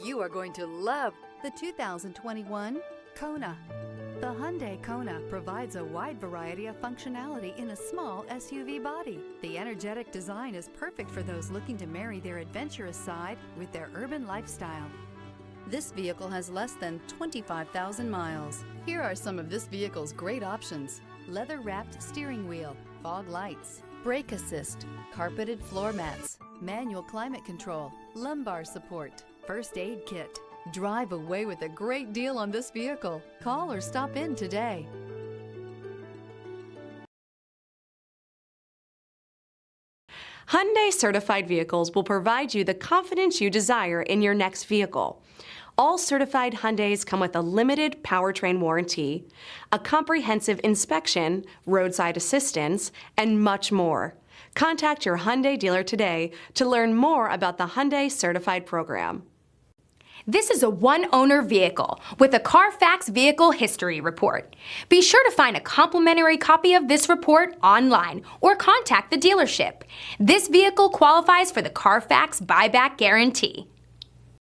You are going to love the 2021 KONA. The Hyundai KONA provides a wide variety of functionality in a small SUV body. The energetic design is perfect for those looking to marry their adventurous side with their urban lifestyle. This vehicle has less than 25,000 miles. Here are some of this vehicle's great options: leather-wrapped steering wheel, fog lights, brake assist, carpeted floor mats, manual climate control, lumbar support, first aid kit. Drive away with a great deal on this vehicle. Call or stop in today. Hyundai certified vehicles will provide you the confidence you desire in your next vehicle. All certified Hyundais come with a limited powertrain warranty, a comprehensive inspection, roadside assistance, and much more. Contact your Hyundai dealer today to learn more about the Hyundai Certified Program. This is a one-owner vehicle with a Carfax Vehicle History Report. Be sure to find a complimentary copy of this report online or contact the dealership. This vehicle qualifies for the Carfax Buyback Guarantee.